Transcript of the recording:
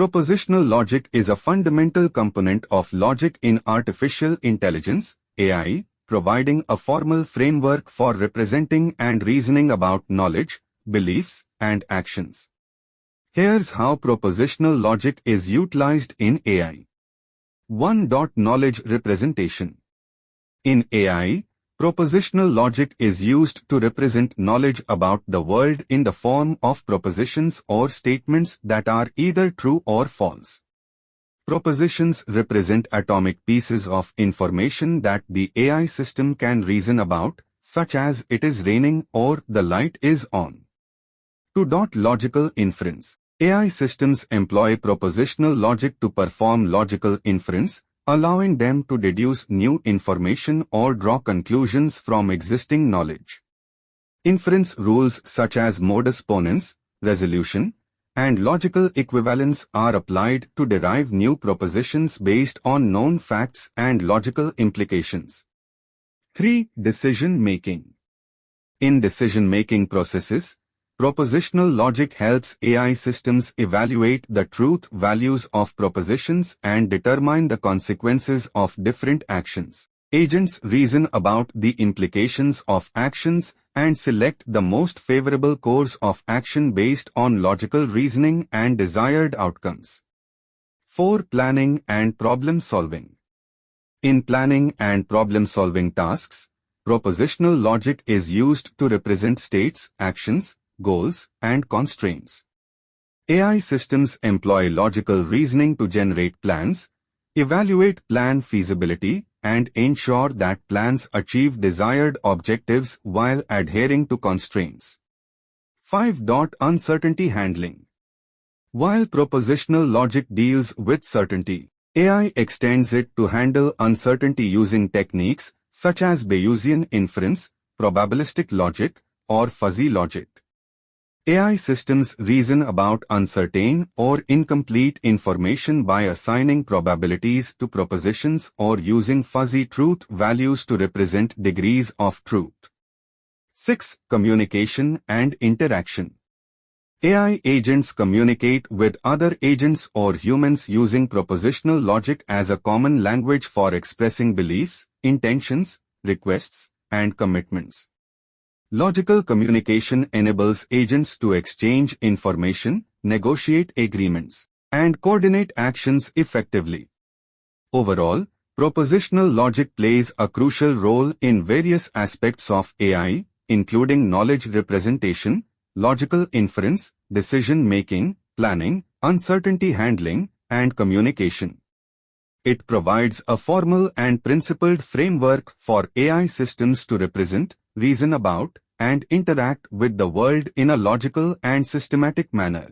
Propositional logic is a fundamental component of logic in artificial intelligence, AI, providing a formal framework for representing and reasoning about knowledge, beliefs, and actions. Here's how propositional logic is utilized in AI. 1. Knowledge representation. In AI, propositional logic is used to represent knowledge about the world in the form of propositions or statements that are either true or false. Propositions represent atomic pieces of information that the AI system can reason about, such as it is raining or the light is on. 2. Logical inference. AI systems employ propositional logic to perform logical inference, allowing them to deduce new information or draw conclusions from existing knowledge. Inference rules such as modus ponens, resolution, and logical equivalence are applied to derive new propositions based on known facts and logical implications. 3. Decision-making. In decision-making processes, propositional logic helps AI systems evaluate the truth values of propositions and determine the consequences of different actions. Agents reason about the implications of actions and select the most favorable course of action based on logical reasoning and desired outcomes. 4. Planning and problem solving. In planning and problem-solving tasks, propositional logic is used to represent states, actions, goals, and constraints. AI systems employ logical reasoning to generate plans, evaluate plan feasibility, and ensure that plans achieve desired objectives while adhering to constraints. 5. Uncertainty handling. While propositional logic deals with certainty, AI extends it to handle uncertainty using techniques such as Bayesian inference, probabilistic logic, or fuzzy logic. AI systems reason about uncertain or incomplete information by assigning probabilities to propositions or using fuzzy truth values to represent degrees of truth. 6. Communication and interaction. AI agents communicate with other agents or humans using propositional logic as a common language for expressing beliefs, intentions, requests, and commitments. Logical communication enables agents to exchange information, negotiate agreements, and coordinate actions effectively. Overall, propositional logic plays a crucial role in various aspects of AI, including knowledge representation, logical inference, decision-making, planning, uncertainty handling, and communication. It provides a formal and principled framework for AI systems to represent, reason about, and interact with the world in a logical and systematic manner.